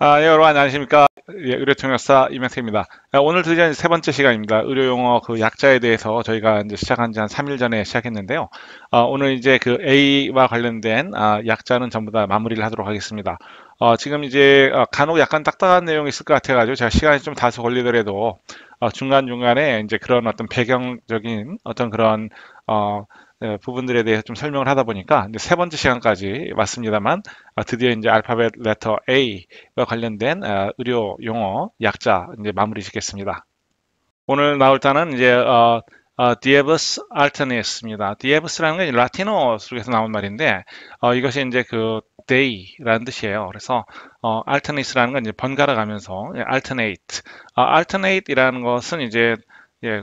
예, 여러분 안녕하십니까. 예, 의료통역사 이명태입니다. 오늘 드디어 이제 세 번째 시간입니다. 의료용어 그 약자에 대해서 저희가 이제 시작한 지 한 3일 전에 시작했는데요. 오늘 이제 그 A와 관련된 약자는 전부 다 마무리를 하도록 하겠습니다. 지금 이제 간혹 약간 딱딱한 내용이 있을 것 같아가지고 제가 시간이 좀 다소 걸리더라도 중간중간에 이제 그런 어떤 배경적인 어떤 그런 부분들에 대해서 좀 설명을 하다 보니까 이제 세 번째 시간까지 왔습니다만 드디어 이제 알파벳 레터 A와 관련된 의료 용어 약자 이제 마무리 짓겠습니다. 오늘 나올 단어는 이제 Diebus Alternis입니다. Diebus라는 건 라틴어 속에서 나온 말인데 이것이 이제 그 day라는 뜻이에요. 그래서 alternis라는 건 이제 번갈아 가면서 alternate, alternate이라는 것은 이제 예,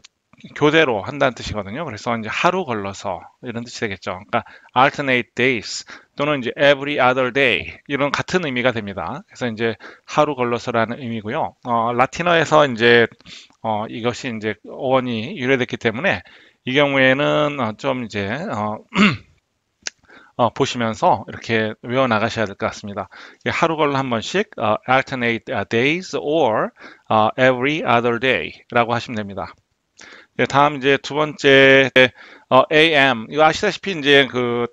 교대로 한다는 뜻이거든요. 그래서 이제 하루 걸러서 이런 뜻이 되겠죠. 그러니까 alternate days 또는 이제 every other day 이런 같은 의미가 됩니다. 그래서 이제 하루 걸러서라는 의미고요. 라틴어에서 이제 이것이 이제 어원이 유래됐기 때문에 이 경우에는 좀 이제 보시면서 이렇게 외워 나가셔야 될 것 같습니다. 하루 걸러 한 번씩 alternate days or every other day라고 하시면 됩니다. 네, 다음 이제 두 번째 AM 이거 아시다시피 이제 그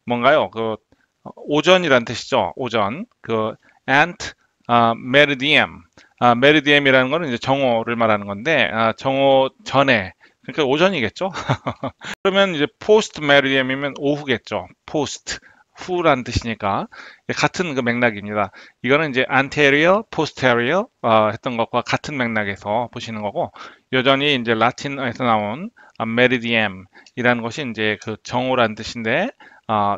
뭔가요? 그 오전이란 뜻이죠. 오전 그 ant 메리디엠 메리디엠이라는 거는 이제 정오를 말하는 건데 정오 전에 그러니까 오전이겠죠. 그러면 이제 포스트 메리디엠이면 오후겠죠. 포스트 후란 뜻이니까 같은 그 맥락입니다. 이거는 이제 anterior, posterior 했던 것과 같은 맥락에서 보시는 거고 여전히 이제 라틴어에서 나온 메리디엠이라는 것이 이제 그 정오란 뜻인데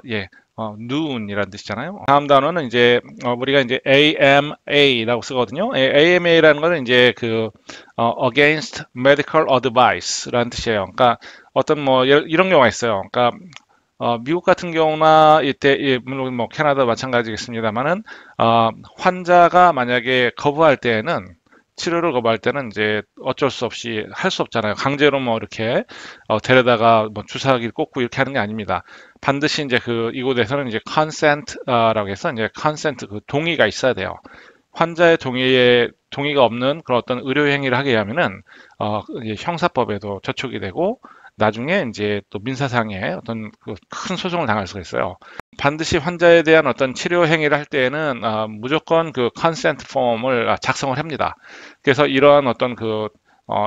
예. noon이라는 뜻이잖아요. 다음 단어는 이제 우리가 이제 AMA라고 쓰거든요. AMA라는 거는 이제 그 against medical advice라는 뜻이에요. 그러니까 어떤 뭐 이런 경우가 있어요. 그러니까 미국 같은 경우나 이때 물론 뭐 캐나다 마찬가지겠습니다만은 환자가 만약에 거부할 때에는 치료를 거부할 때는 이제 어쩔 수 없이 할 수 없잖아요. 강제로 뭐 이렇게 데려다가 뭐 주사기를 꽂고 이렇게 하는 게 아닙니다. 반드시 이제 그 이곳에서는 이제 consent라고 해서 이제 consent 그 동의가 있어야 돼요. 환자의 동의가 없는 그런 어떤 의료 행위를 하게 하면은 이제 형사법에도 저촉이 되고 나중에 이제 또 민사상의 어떤 그 큰 소송을 당할 수가 있어요. 반드시 환자에 대한 어떤 치료 행위를 할 때에는 무조건 그 컨센트 폼을 작성을 합니다. 그래서 이러한 어떤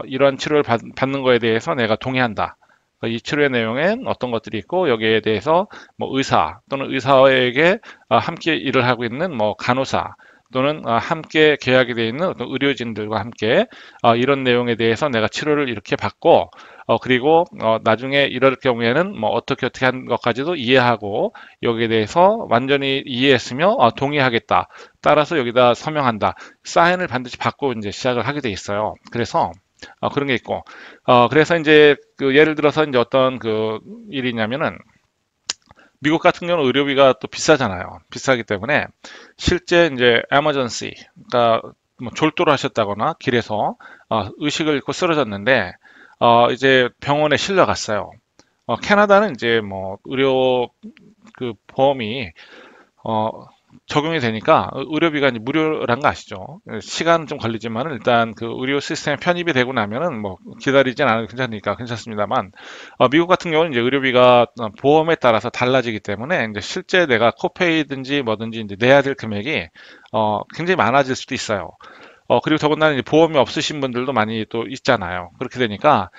이러한 치료를 받는 거에 대해서 내가 동의한다. 이 치료의 내용엔 어떤 것들이 있고 여기에 대해서 뭐 의사 또는 의사에게 함께 일을 하고 있는 뭐 간호사 또는 함께 계약이 되어 있는 어떤 의료진들과 함께 이런 내용에 대해서 내가 치료를 이렇게 받고 그리고 나중에 이럴 경우에는 뭐 어떻게 한 것까지도 이해하고 여기에 대해서 완전히 이해했으며 동의하겠다. 따라서 여기다 서명한다. 사인을 반드시 받고 이제 시작을 하게 돼 있어요. 그래서 그런 게 있고 그래서 이제 그 예를 들어서 이제 어떤 그 일이냐면은 미국 같은 경우는 의료비가 또 비싸잖아요. 비싸기 때문에 실제 이제 에머전시, 그러니까 뭐 졸도를 하셨다거나 길에서 의식을 잃고 쓰러졌는데 이제 병원에 실려갔어요. 캐나다는 이제 뭐 의료 그 보험이 어, 적용이 되니까 의료비가 이제 무료란 거 아시죠? 시간은 좀 걸리지만 일단 그 의료 시스템에 편입이 되고 나면은 뭐 기다리진 않아도 괜찮으니까 괜찮습니다만 미국 같은 경우는 이제 의료비가 보험에 따라서 달라지기 때문에 이제 실제 내가 코페이든지 뭐든지 이제 내야 될 금액이 굉장히 많아질 수도 있어요. 그리고 더군다나 이제 보험이 없으신 분들도 많이 또 있잖아요. 그렇게 되니까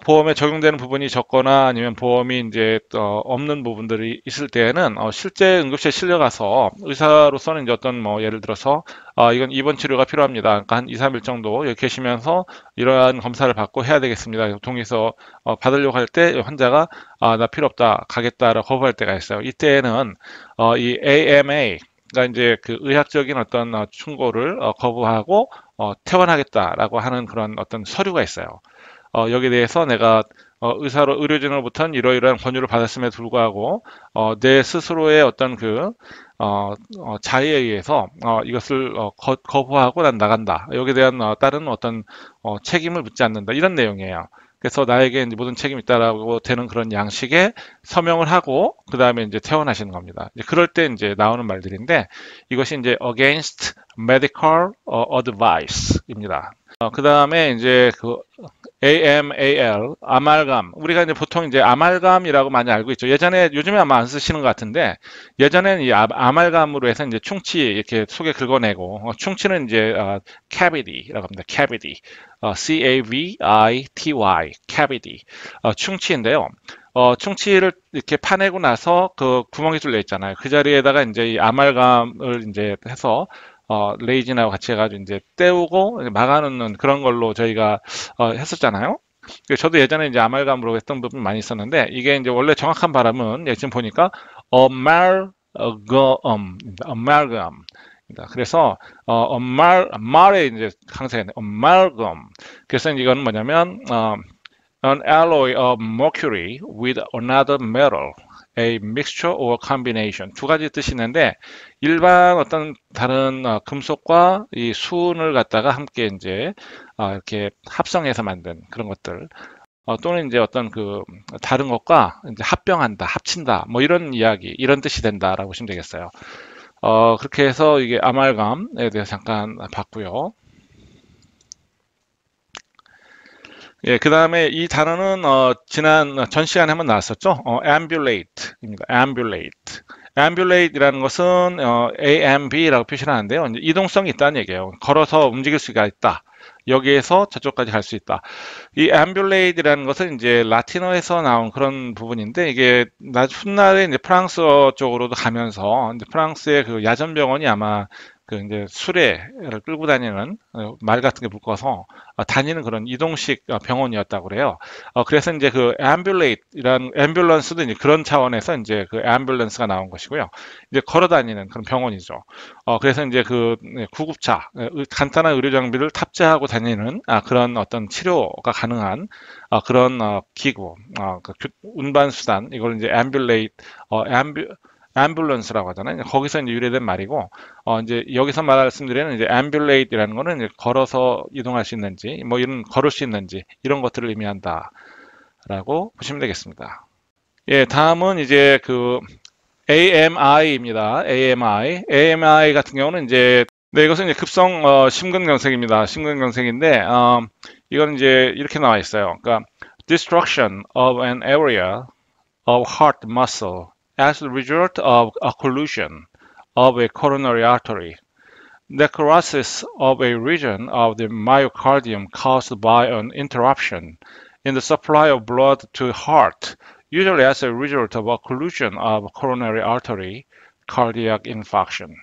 보험에 적용되는 부분이 적거나 아니면 보험이 이제 없는 부분들이 있을 때에는 실제 응급실에 실려가서 의사로서는 이제 어떤 뭐 예를 들어서 이건 입원 치료가 필요합니다. 그러니까 한 2, 3일 정도 여기 계시면서 이러한 검사를 받고 해야 되겠습니다. 동의서 받으려고 할 때 환자가 나 필요 없다 가겠다라고 거부할 때가 있어요. 이때에는 이 AMA 그러니까 이제 그 의학적인 어떤 충고를 거부하고 퇴원하겠다라고 하는 그런 어떤 서류가 있어요. 여기에 대해서 내가 의료진으로부터는 이러이러한 권유를 받았음에도 불구하고 내 스스로의 어떤 자의에 의해서 이것을 거부하고 난 나간다. 여기에 대한 다른 어떤 책임을 묻지 않는다. 이런 내용이에요. 그래서 나에게 이제 모든 책임이 있다라고 되는 그런 양식의 서명을 하고 그 다음에 이제 퇴원하시는 겁니다. 이제 그럴 때 이제 나오는 말들인데 이것이 이제 against medical advice입니다. 그 다음에 이제 그 AMAL, 아말감. 우리가 이제 보통 이제 아말감이라고 많이 알고 있죠. 예전에, 요즘에 아마 안 쓰시는 것 같은데, 예전에는 이 아말감으로 해서 이제 충치 이렇게 속에 긁어내고, 충치는 이제, cavity라고 합니다. cavity. C-A-V-I-T-Y. cavity. 충치인데요. 충치를 이렇게 파내고 나서 그 구멍이 뚫려 있잖아요. 그 자리에다가 이제 이 아말감을 이제 해서 레이진하고 같이 해가지고 이제 때우고 막아놓는 그런 걸로 저희가 했었잖아요. 저도 예전에 이제 아말감으로 했던 부분이 많이 있었는데 이게 이제 원래 정확한 발음은 지금 보니까 amalgam. 그래서 amal에 이제 강세가 amalgam. 그래서 이거는 뭐냐면 an alloy of mercury with another metal. A mixture or combination 두 가지 뜻이 있는데 일반 어떤 다른 금속과 이 수은을 갖다가 함께 이제 이렇게 합성해서 만든 그런 것들 또는 이제 어떤 그 다른 것과 이제 합병한다, 합친다 뭐 이런 이야기 이런 뜻이 된다라고 보시면 되겠어요. 그렇게 해서 이게 아말감에 대해서 잠깐 봤고요. 예, 그 다음에 이 단어는 지난 전 시간에 한번 나왔었죠. ambulate입니다. ambulate. ambulate이라는 것은 AMB라고 표시를 하는데요. 이제 이동성이 있다는 얘기예요. 걸어서 움직일 수가 있다. 여기에서 저쪽까지 갈 수 있다. 이 ambulate이라는 것은 이제 라틴어에서 나온 그런 부분인데 이게 훗날에 이제 프랑스어 쪽으로도 가면서 이제 프랑스의 그 야전병원이 아마 그 이제 수레를 끌고 다니는 말 같은 게 묶어서 다니는 그런 이동식 병원이었다고 그래요. 그래서 이제 그 앰뷸레이트라는 앰뷸런스도 이제 그런 차원에서 이제 그 앰뷸런스가 나온 것이고요. 이제 걸어 다니는 그런 병원이죠. 그래서 이제 그 구급차, 간단한 의료 장비를 탑재하고 다니는 그런 어떤 치료가 가능한 그런 기구, 그 운반 수단 이걸 이제 앰뷸레이트, 앰뷸런스라고 하잖아요. 거기서 이제 유래된 말이고, 이제 여기서 말씀드리는 이제 앰뷸레이트라는 거는 이제 걸어서 이동할 수 있는지, 뭐 이런 걸을 수 있는지 이런 것들을 의미한다라고 보시면 되겠습니다. 예, 다음은 이제 그 AMI입니다. AMI 같은 경우는 이제 네, 이것은 이제 급성 심근경색입니다. 심근경색인데 이건 이제 이렇게 나와 있어요. 그러니까 destruction of an area of heart muscle as a result of occlusion of a coronary artery, necrosis of a region of the myocardium caused by an interruption in the supply of blood to heart, usually as a result of occlusion of coronary artery, cardiac infarction.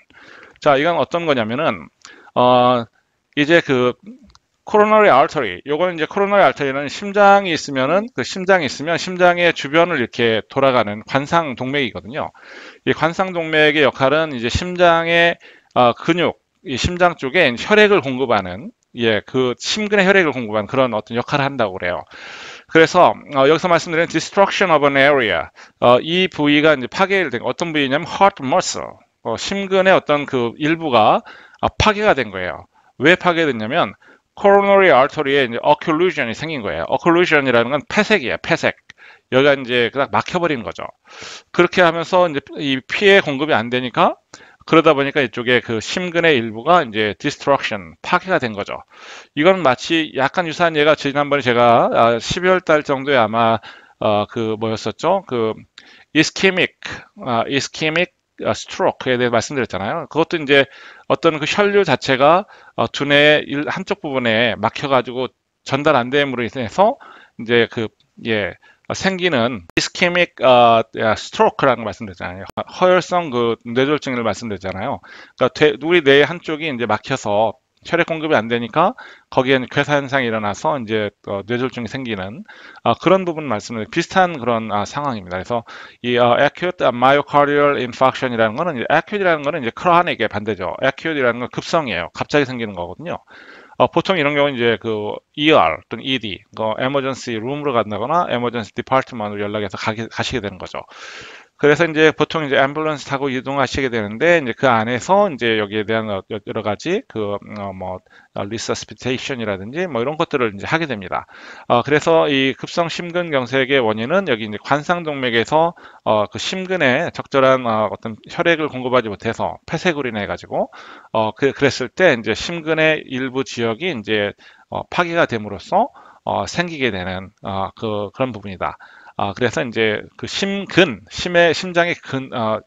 자, 이건 어떤 거냐면은 이제 그 코로너리 알터리, 요거는 이제 코로너리 알터리는 심장이 있으면은 그 심장이 있으면 심장의 주변을 이렇게 돌아가는 관상 동맥이거든요. 이 관상 동맥의 역할은 이제 심장의 근육, 이 심장 쪽에 혈액을 공급하는 그 심근의 혈액을 공급하는 그런 어떤 역할을 한다고 그래요. 그래서 여기서 말씀드리는 destruction of an area, 이 부위가 이제 파괴를 된 어떤 부위냐면 heart muscle, 심근의 어떤 그 일부가 파괴가 된 거예요. 왜 파괴됐냐면 coronary artery에 이제 occlusion이 생긴 거예요. occlusion이라는 건 폐색이에요. 폐색. 여기가 이제 그냥 막혀버린 거죠. 그렇게 하면서 이제 이 피해 공급이 안 되니까 그러다 보니까 이쪽에 그 심근의 일부가 이제 destruction, 파괴가 된 거죠. 이건 마치 약간 유사한 예가 지난번에 제가 12월 달 정도에 아마 그 뭐였었죠? 그 ischemic 스트로크에 대해 말씀드렸잖아요. 그것도 이제 어떤 그 혈류 자체가 두뇌 한쪽 부분에 막혀가지고 전달 안 됨으로 인해서 이제 생기는 이스케믹 스트로크라는 걸 말씀드렸잖아요. 허혈성 그 뇌졸중을 말씀드렸잖아요. 그러니까 우리 뇌 한쪽이 이제 막혀서 혈액 공급이 안 되니까 거기에는 괴사 현상이 일어나서 이제 뇌졸중이 생기는 그런 부분 말씀을 비슷한 그런 상황입니다. 그래서 이 acute myocardial infarction이라는 거는 acute이라는 거는 이제 chronic의 반대죠. acute이라는 건 급성이에요. 갑자기 생기는 거거든요. 보통 이런 경우는 이제 그 ER 또는 ED, emergency room으로 간다거나 emergency department으로 연락해서 가시게 되는 거죠. 그래서 이제 보통 이제 앰뷸런스 타고 이동하시게 되는데 이제 그 안에서 이제 여기에 대한 여러 가지 뭐 리서스피테이션이라든지 뭐 이런 것들을 이제 하게 됩니다. 그래서 이 급성 심근경색의 원인은 여기 이제 관상동맥에서 그 심근에 적절한 어떤 혈액을 공급하지 못해서 폐색으로 인해 가지고 그랬을 때 이제 심근의 일부 지역이 이제 파괴가 됨으로써 생기게 되는 그런 부분이다. 그래서 이제 그 심장의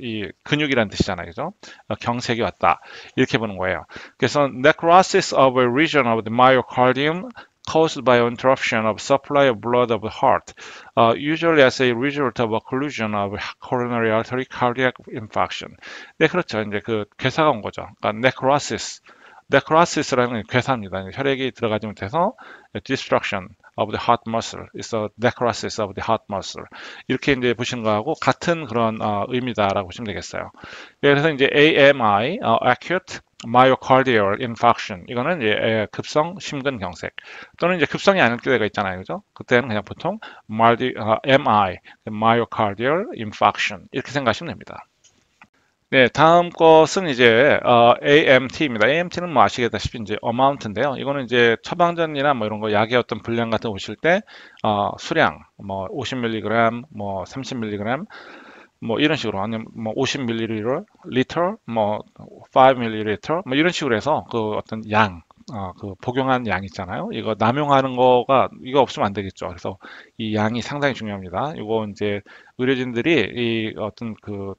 이 근육이라는 뜻이잖아요. 그죠? 경색이 왔다. 이렇게 보는 거예요. 그래서 necrosis of a region of the myocardium caused by interruption of supply of blood of the heart, usually as a result of occlusion of coronary artery cardiac infarction. 네, 그렇죠. 이제 그 괴사가 온 거죠. 그러니까 necrosis. necrosis라는 건 괴사입니다. 혈액이 들어가지 못해서 destruction of the heart muscle. It's a necrosis of the heart muscle. 이렇게 이제 보시는 거하고 같은 그런 의미다라고 보시면 되겠어요. 네, 그래서 이제 AMI, acute myocardial infarction. 이거는 이제 급성 심근경색 또는 이제 급성이 아닐 때가 있잖아요, 그죠? 그때는 그냥 보통 MI, myocardial infarction 이렇게 생각하시면 됩니다. 네, 다음 것은 이제 AMT입니다. AMT는 뭐 아시다시피 이제 amount인데요. 이거는 이제 처방전이나 뭐 이런 거 약의 어떤 분량 같은 거 오실 때 수량 뭐 50mg, 뭐 30mg 뭐 이런 식으로 아니면 뭐 50ml, 리터, 뭐 5ml 뭐 이런 식으로 해서 그 어떤 양 그 복용한 양 있잖아요. 이거 남용하는 거가 이거 없으면 안 되겠죠. 그래서 이 양이 상당히 중요합니다. 이거 이제 의료진들이 이 어떤 그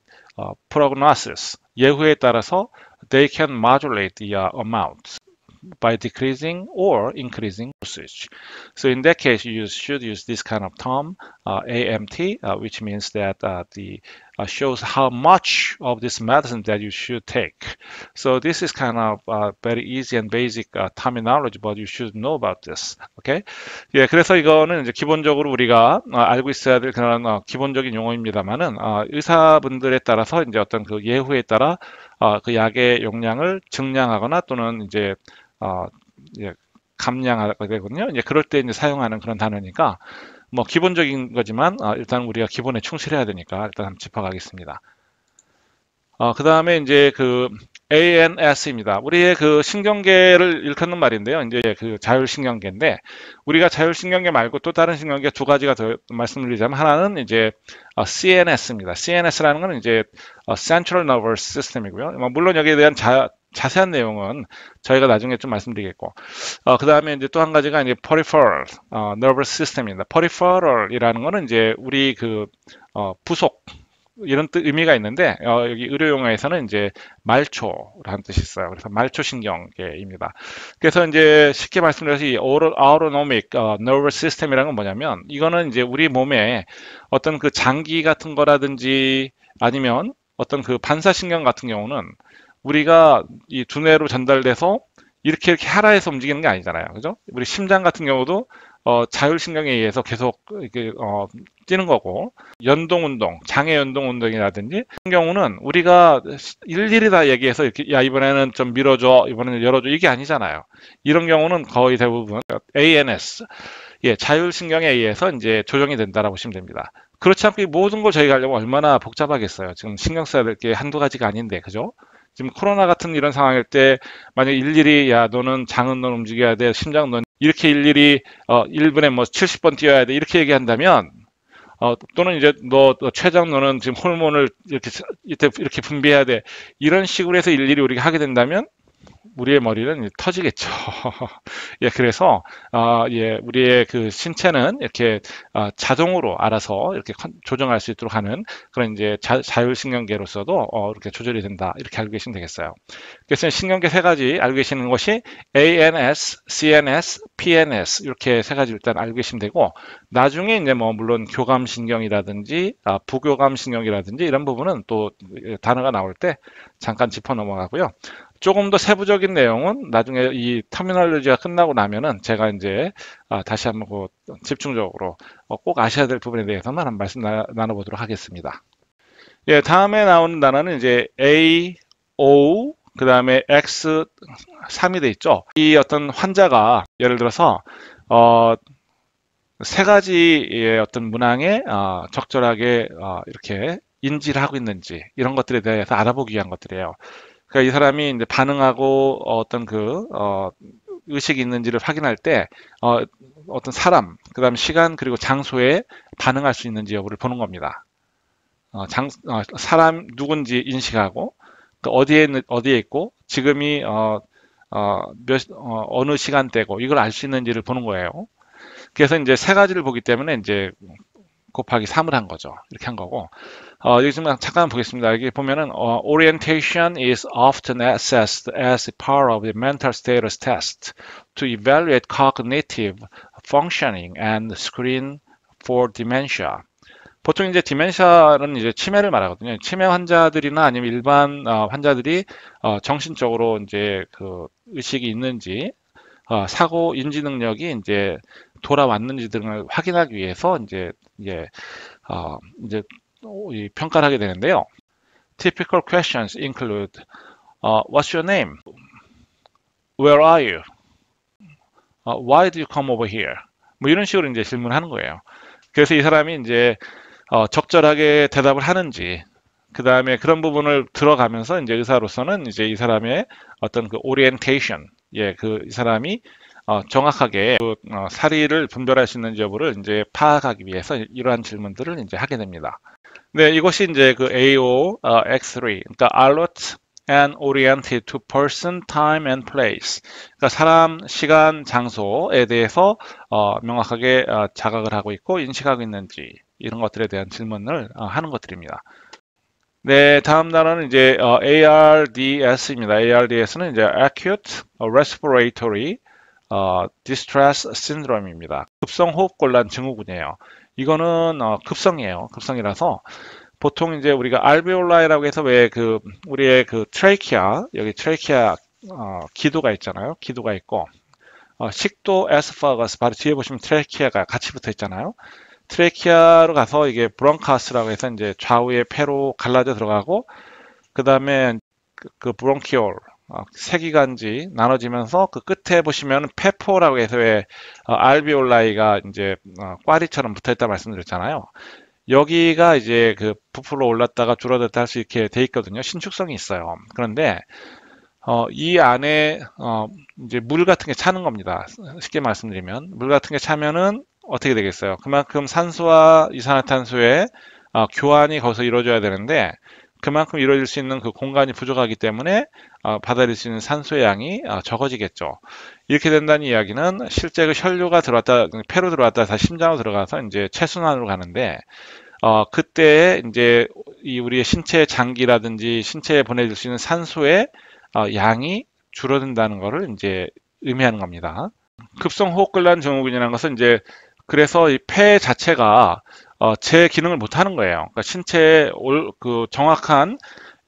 prognosis 예후에 따라서 they can modulate the amount by decreasing or increasing dosage. So in that case, you should use this kind of term, AMT, which means that the shows how much of this medicine that you should take. So this is kind of very easy and basic terminology, but you should know about this. Okay? 예, 그래서 이거는 이제 기본적으로 우리가 알고 있어야 될 그런 기본적인 용어입니다만은 의사분들에 따라서 이제 어떤 그 예후에 따라 그 약의 용량을 증량하거나 또는 이제 예, 감량하게 되거든요. 이제 그럴 때 이제 사용하는 그런 단어니까 뭐 기본적인 거지만 일단 우리가 기본에 충실해야 되니까 일단 한번 짚어가겠습니다. 그 다음에 이제 그 ANS입니다. 우리의 그 신경계를 일컫는 말인데요. 이제 그 자율신경계인데 우리가 자율신경계 말고 또 다른 신경계 두 가지가 더 말씀드리자면 하나는 이제 CNS입니다. CNS라는 건 이제 Central Nervous System이고요. 물론 여기에 대한 자세한 내용은 저희가 나중에 좀 말씀드리겠고, 그 다음에 이제 또 한 가지가 이제 peripheral nervous system입니다. peripheral이라는 거는 이제 우리 그 부속 이런 의미가 있는데 여기 의료 용어에서는 이제 말초라는 뜻이 있어요. 그래서 말초신경계입니다. 그래서 이제 쉽게 말씀드려서 이 autonomic nervous system이라는 건 뭐냐면 이거는 이제 우리 몸에 어떤 그 장기 같은 거라든지 아니면 어떤 그 반사신경 같은 경우는 우리가 이 두뇌로 전달돼서 이렇게 하라 해서 움직이는 게 아니잖아요. 그죠? 우리 심장 같은 경우도 자율신경에 의해서 계속 이렇게 뛰는 거고 연동 운동, 장애 연동 운동이라든지 그런 경우는 우리가 일일이 다 얘기해서 이렇게 야 이번에는 좀 밀어줘, 이번에는 열어줘 이게 아니잖아요. 이런 경우는 거의 대부분 ANS, 예, 자율신경에 의해서 이제 조정이 된다라고 보시면 됩니다. 그렇지 않고 이 모든 걸 저희가 하려면 얼마나 복잡하겠어요. 지금 신경 써야 될 게 한두 가지가 아닌데, 그죠? 지금 코로나 같은 이런 상황일 때 만약 일일이 야 너는 장은 넌 움직여야 돼, 심장 넌 이렇게 일일이 1분에 뭐 70번 뛰어야 돼 이렇게 얘기한다면 또는 이제 너 췌장 너는 지금 호르몬을 이렇게 분비해야 돼 이런 식으로 해서 일일이 우리가 하게 된다면 우리의 머리는 터지겠죠. 예, 그래서 예, 우리의 그 신체는 이렇게 자동으로 알아서 이렇게 조정할 수 있도록 하는 그런 이제 자율신경계로서도 이렇게 조절이 된다. 이렇게 알고 계시면 되겠어요. 그래서 신경계 세 가지 알고 계시는 것이 ANS, CNS, PNS 이렇게 세 가지 일단 알고 계시면 되고 나중에 이제 뭐 물론 교감신경이라든지 부교감신경이라든지 이런 부분은 또 단어가 나올 때 잠깐 짚어 넘어가고요. 조금 더 세부적인 내용은 나중에 이 터미널로지가 끝나고 나면은 제가 이제 다시 한번 집중적으로 꼭 아셔야 될 부분에 대해서만 한 말씀 나눠보도록 하겠습니다. 예, 다음에 나오는 단어는 이제 A, O, 그 다음에 X, 3이 돼 있죠. 이 어떤 환자가 예를 들어서 세 가지의 어떤 문항에 적절하게 이렇게 인지를 하고 있는지 이런 것들에 대해서 알아보기 위한 것들이에요. 그러니까 이 사람이 이제 반응하고 어떤 의식이 있는지를 확인할 때 어떤 사람, 그다음 시간 그리고 장소에 반응할 수 있는지 여부를 보는 겁니다. 사람 누군지 인식하고 어디에 있고 지금이 어느 시간대고 이걸 알 수 있는지를 보는 거예요. 그래서 이제 세 가지를 보기 때문에 이제 곱하기 3을 한 거죠. 이렇게 한 거고. 여기 좀 잠깐 보겠습니다. 여기 보면은 orientation is often assessed as a part of the mental status test to evaluate cognitive functioning and screen for dementia. 보통 이제 디멘샤는 이제 치매를 말하거든요. 치매 환자들이나 아니면 일반 환자들이 정신적으로 이제 그 의식이 있는지 사고 인지 능력이 이제 돌아왔는지 등을 확인하기 위해서 이제 이 평가를 하게 되는데요. Typical questions include What's your name? Where are you? Why did you come over here? 뭐 이런 식으로 이제 질문하는 거예요. 그래서 이 사람이 이제 적절하게 대답을 하는지, 그 다음에 그런 부분을 들어가면서 이제 의사로서는 이제 이 사람의 어떤 그 오리엔테이션, 이 사람이 정확하게 사리를 분별할 수 있는지 여부를 이제 파악하기 위해서 이러한 질문들을 이제 하게 됩니다. 네, 이것이 이제 그 AO X3, 그러니까 alert and oriented to person, time and place. 그러니까 사람, 시간, 장소에 대해서 명확하게 자각을 하고 있고 인식하고 있는지 이런 것들에 대한 질문을 하는 것들입니다. 네, 다음 단어는 이제 ARDS입니다. ARDS는 이제 Acute Respiratory Distress Syndrome입니다. 급성호흡곤란 증후군이에요. 이거는 급성이에요. 급성이라서 보통 이제 우리가 알베올라이라고 해서 왜 우리의 그 트레이키아, 여기 트레이키아 기도가 있잖아요. 기도가 있고 식도 에스파거스 바로 뒤에 보시면 트레이키아가 같이 붙어 있잖아요. 트레이키아로 가서 이게 브론카스라고 해서 이제 좌우의 폐로 갈라져 들어가고 그 다음에 그 브론키올 세기관지 나눠지면서 그 끝에 보시면 페포라고 해서 왜 알비올라이가 이제 꽈리처럼 붙어있다 말씀드렸잖아요. 여기가 이제 그 부풀어 올랐다가 줄어들었다 할 수 있게 돼 있거든요. 신축성이 있어요. 그런데 이 안에 이제 물 같은 게 차는 겁니다. 쉽게 말씀드리면 물 같은 게 차면은 어떻게 되겠어요? 그만큼 산소와 이산화탄소의 교환이 거기서 이루어져야 되는데 그만큼 이루어질 수 있는 그 공간이 부족하기 때문에 받아들일 수 있는 산소의 양이 적어지겠죠. 이렇게 된다는 이야기는 실제 그 혈류가 들어왔다, 폐로 들어왔다 다시 심장으로 들어가서 이제 체순환으로 가는데 그때 이제 이 우리의 신체 장기라든지 신체에 보내줄 수 있는 산소의 양이 줄어든다는 것을 이제 의미하는 겁니다. 급성호흡곤란 증후군이라는 것은 이제 그래서 이 폐 자체가 제 기능을 못 하는 거예요. 그러니까 신체에 그 정확한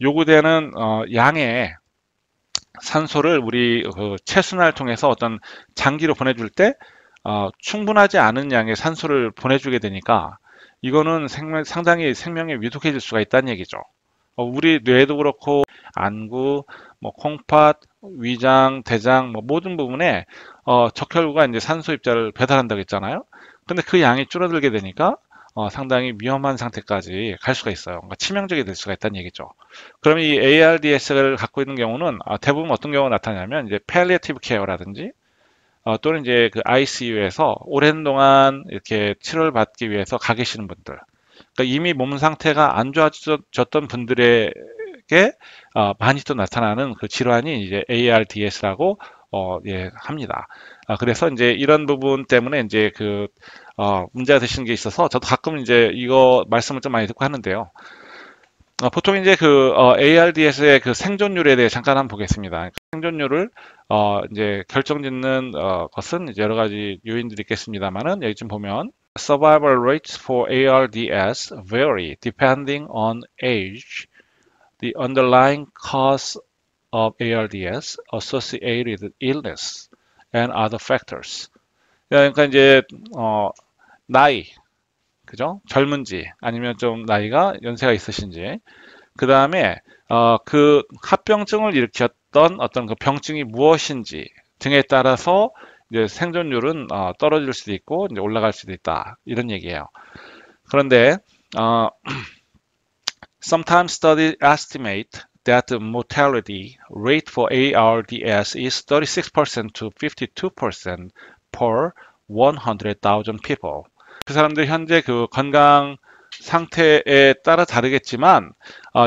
요구되는 양의 산소를 우리 그 체순환을 통해서 어떤 장기로 보내줄 때 충분하지 않은 양의 산소를 보내주게 되니까 이거는 상당히 생명에 위독해질 수가 있다는 얘기죠. 우리 뇌도 그렇고 안구, 뭐 콩팥, 위장, 대장 뭐 모든 부분에 적혈구가 이제 산소 입자를 배달한다고 했잖아요. 근데 그 양이 줄어들게 되니까 상당히 위험한 상태까지 갈 수가 있어요. 그러니까 치명적이 될 수가 있다는 얘기죠. 그럼 이 ARDS를 갖고 있는 경우는 대부분 어떤 경우가 나타나냐면 이제 palliative care라든지 또는 이제 그 ICU에서 오랜 동안 이렇게 치료를 받기 위해서 가 계시는 분들, 그러니까 이미 몸 상태가 안 좋아졌던 분들에게 많이 또 나타나는 그 질환이 이제 ARDS라고 합니다. 그래서 이제 이런 부분 때문에 이제 문제가 되시는 게 있어서 저도 가끔 이제 이거 말씀을 좀 많이 듣고 하는데요. 보통 이제 ARDS의 그 생존율에 대해 잠깐 한번 보겠습니다. 생존율을 이제 결정짓는 것은 이제 여러 가지 요인들이 있겠습니다만은 여기 좀 보면 survival rates for ARDS vary depending on age, the underlying cause of ARDS, associated illness, and other factors. 그러니까 이제 나이, 그죠? 젊은지 아니면 좀 나이가 연세가 있으신지, 그 다음에 그 합병증을 일으켰던 어떤 그 병증이 무엇인지 등에 따라서 이제 생존율은 떨어질 수도 있고 이제 올라갈 수도 있다 이런 얘기예요. 그런데 Sometimes studies estimate that the mortality rate for ARDS is 36% to 52% per 100,000 people. 그 사람들 현재 그 건강 상태에 따라 다르겠지만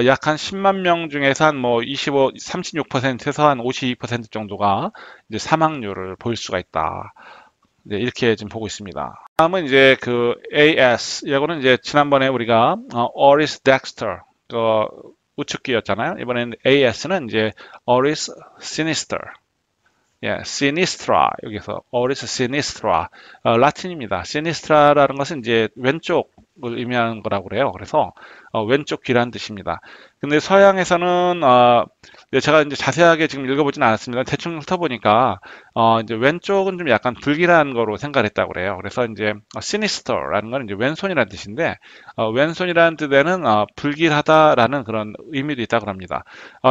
약 한 10만 명 중에서 한 뭐 36%에서 한 52% 정도가 이제 사망률을 보일 수가 있다. 네, 이렇게 지금 보고 있습니다. 다음은 이제 그 AS, 이거는 이제 지난번에 우리가 Oris Dexter 우측귀였잖아요. 이번에는 AS는 이제 Oris Sinister. 예, sinistra 여기서 oris sinistra 라틴입니다. sinistra라는 것은 이제 왼쪽을 의미하는 거라고 그래요. 그래서 왼쪽 귀라는 뜻입니다. 근데 서양에서는 제가 이제 자세하게 지금 읽어보진 않았습니다. 대충 훑어보니까 이제 왼쪽은 좀 약간 불길한 거로 생각했다고 그래요. 그래서 이제 sinister라는 건 이제 왼손이라는 뜻인데 왼손이라는 뜻에는 불길하다라는 그런 의미도 있다고 합니다.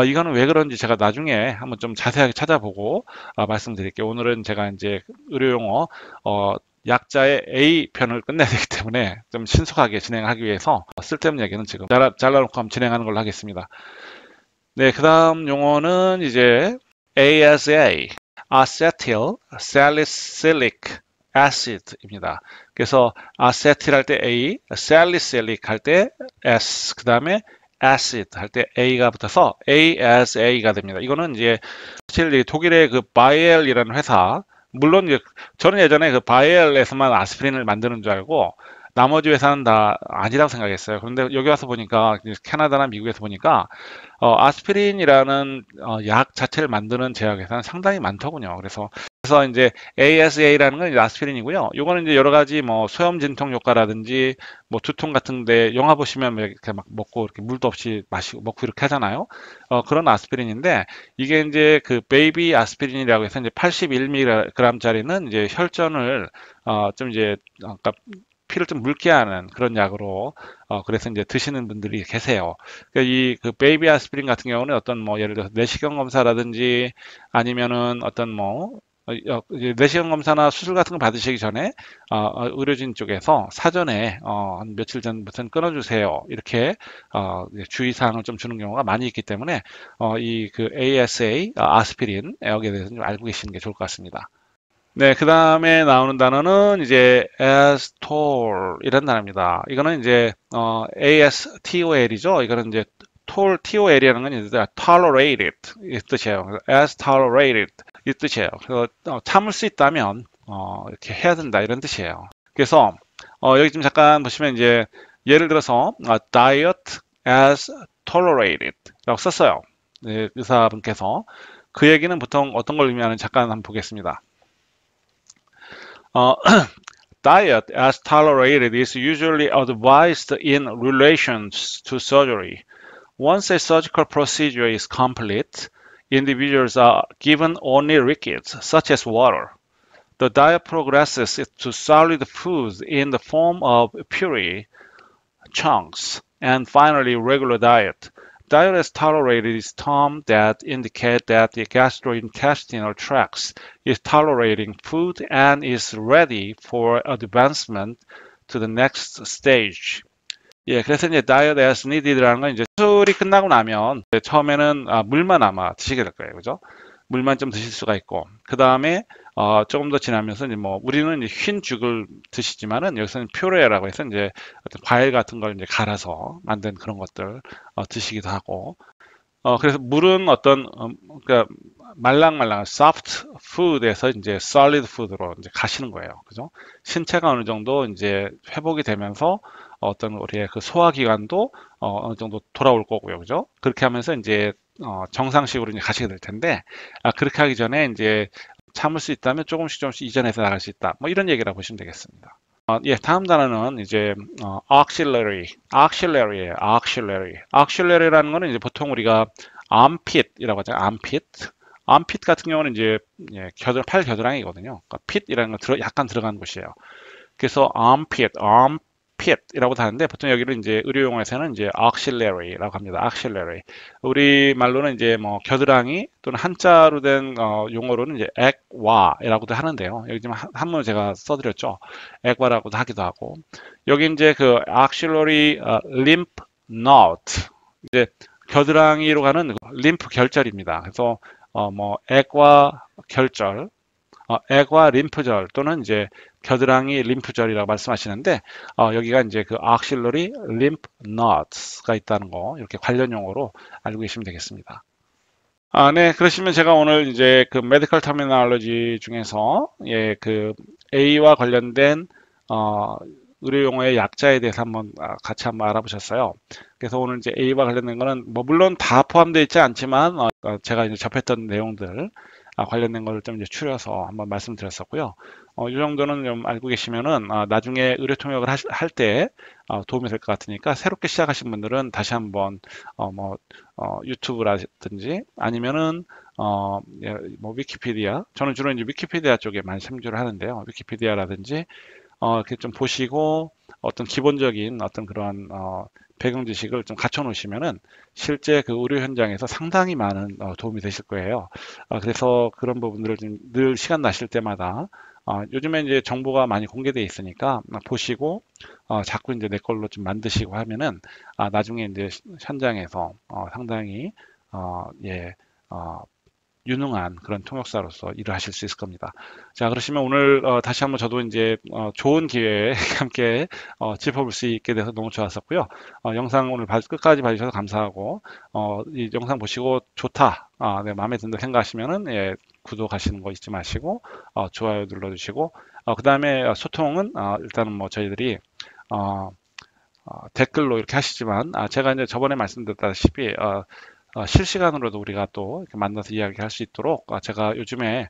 이거는 왜 그런지 제가 나중에 한번 좀 자세하게 찾아보고 말씀드릴게요. 오늘은 제가 이제 의료용어 약자의 A 편을 끝내야 되기 때문에 좀 신속하게 진행하기 위해서 쓸데없는 얘기는 지금 잘라놓고 한번 진행하는 걸로 하겠습니다. 네, 그 다음 용어는 이제 ASA, Acetyl Salicylic Acid입니다. 그래서 아세틸 할 때 A, Salicylic 할 때 S, 그 다음에 acid 할 때 A가 붙어서 ASA가 됩니다. 이거는 이제 사실 독일의 그 바이엘이라는 회사, 물론 이제 저는 예전에 그 바이엘에서만 아스피린을 만드는 줄 알고 나머지 회사는 다 아니라고 생각했어요. 그런데 여기 와서 보니까 캐나다나 미국에서 보니까 아스피린이라는 약 자체를 만드는 제약회사는 상당히 많더군요. 그래서 이제 ASA라는 건 이제 아스피린이고요. 요거는 이제 여러 가지 뭐 소염 진통 효과라든지 뭐 두통 같은데 영화 보시면 이렇게 막 먹고 이렇게 물도 없이 마시고 먹고 이렇게 하잖아요. 그런 아스피린인데 이게 이제 그 베이비 아스피린이라고 해서 이제 81mg짜리는 이제 혈전을 좀 이제 아까 피를 좀 묽게 하는 그런 약으로 그래서 이제 드시는 분들이 계세요. 그러니까 이 그 베이비 아스피린 같은 경우는 어떤 뭐 예를 들어서 내시경 검사라든지 아니면은 어떤 뭐 내시경 검사나 수술 같은 거 받으시기 전에 의료진 쪽에서 사전에 한 며칠 전부터는 끊어주세요 이렇게 주의사항을 좀 주는 경우가 많이 있기 때문에 이 그 ASA 아스피린 여기에 대해서 좀 알고 계시는 게 좋을 것 같습니다. 네, 그 다음에 나오는 단어는 이제 asTOL이라는 단어입니다. 이거는 이제 ASTOL이죠. 이거는 이제 TOL이라는 건 이제 tolerated 이 뜻이에요. as tolerated 이 뜻이에요. 그래서 참을 수 있다면 이렇게 해야 된다 이런 뜻이에요. 그래서 여기 좀 잠깐 보시면 이제 예를 들어서 diet as tolerated라고 썼어요. 네, 의사분께서 그 얘기는 보통 어떤 걸 의미하는지 잠깐 한번 보겠습니다. Diet as tolerated is usually advised in relation to surgery. Once a surgical procedure is complete, individuals are given only liquids, such as water. The diet progresses to solid foods in the form of puree, chunks, and finally regular diet. Diet as tolerated is term that indicate that the gastrointestinal tract is tolerating food and is ready for advancement to the next stage. 예, 그래서 이제 diet as needed라는 건 이제 수술이 끝나고 나면 처음에는 물만 아마 드시게 될 거예요, 그죠? 물만 좀 드실 수가 있고 그 다음에 조금 더 지나면서 이제 뭐 우리는 이제 흰 죽을 드시지만은 여기서는 퓨레라고 해서 이제 어떤 과일 같은 걸 이제 갈아서 만든 그런 것들 드시기도 하고 그래서 물은 어떤 그러니까 말랑말랑한 soft food에서 이제 solid food로 이제 가시는 거예요, 그죠? 신체가 어느 정도 이제 회복이 되면서 어떤 우리의 그 소화기관도 어느 정도 돌아올 거고요, 그죠? 그렇게 하면서 이제 정상식으로 이제 가시게 될 텐데 그렇게 하기 전에 이제 참을 수 있다면 조금씩 이전해서 나갈 수 있다. 뭐 이런 얘기라고 보시면 되겠습니다. 예, 다음 단어는 이제 auxiliary예요. auxiliary라는 거는 이제 보통 우리가 armpit이라고 하죠. armpit 같은 경우는 이제 팔 겨드랑이거든요. 그러니까 pit이라는 건 약간 들어간 곳이에요. 그래서 armpit이라고 하는데 보통 여기를 이제 의료용어에서는 이제 auxiliary라고 합니다. auxiliary. 우리 말로는 이제 뭐 겨드랑이 또는 한자로 된 용어로는 이제 액와라고도 하는데요. 여기 지금 한문을 제가 써드렸죠. 액와라고도 하기도 하고 여기 이제 그 auxiliary lymph node 이제 겨드랑이로 가는 림프 결절입니다. 그래서 뭐 액과 결절, 액과 림프절 또는 이제 겨드랑이 림프절이라고 말씀하시는데 여기가 이제 그 axillary lymph nodes가 있다는 거 이렇게 관련 용어로 알고 계시면 되겠습니다. 네, 그러시면 제가 오늘 이제 그 메디컬 터미널로지 중에서 그 A와 관련된 의료 용어의 약자에 대해서 같이 한번 알아보셨어요. 그래서 오늘 이제 A와 관련된 거는 뭐 물론 다 포함되어 있지 않지만 제가 이제 접했던 내용들 관련된 거를 좀 이제 추려서 한번 말씀드렸었고요. 이 정도는 좀 알고 계시면은 나중에 의료 통역을 할 때 도움이 될 것 같으니까 새롭게 시작하신 분들은 다시 한번 뭐 유튜브라든지 아니면은 뭐 위키피디아, 저는 주로 이제 위키피디아 쪽에 많이 참조를 하는데요. 위키피디아라든지 이렇게 좀 보시고 어떤 기본적인 어떤 그런 배경 지식을 좀 갖춰 놓으시면은 실제 그 의료 현장에서 상당히 많은 도움이 되실 거예요. 그래서 그런 부분들을 좀 늘 시간 나실 때마다 요즘에 이제 정보가 많이 공개되어 있으니까 보시고 자꾸 이제 내 걸로 좀 만드시고 하면은 나중에 이제 현장에서 상당히 예, 어, 유능한 그런 통역사로서 일을 하실 수 있을 겁니다. 자, 그러시면 오늘 다시 한번 저도 이제 좋은 기회에 함께 짚어볼 수 있게 돼서 너무 좋았었고요. 영상 오늘 끝까지 봐주셔서 감사하고 이 영상 보시고 좋다, 네, 마음에 든다 생각하시면은 구독하시는 거 잊지 마시고 좋아요 눌러주시고 그 다음에 소통은 일단은 뭐 저희들이 어, 댓글로 이렇게 하시지만 제가 이제 저번에 말씀드렸다시피 실시간으로도 우리가 또 이렇게 만나서 이야기할 수 있도록 제가 요즘에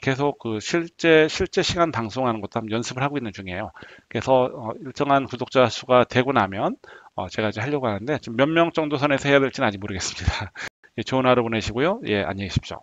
계속 그 실제 시간 방송하는 것도 한번 연습을 하고 있는 중이에요. 그래서 일정한 구독자 수가 되고 나면 제가 이제 하려고 하는데 지금 몇 명 정도 선에서 해야 될지는 아직 모르겠습니다. 예, 좋은 하루 보내시고요. 예, 안녕히 계십시오.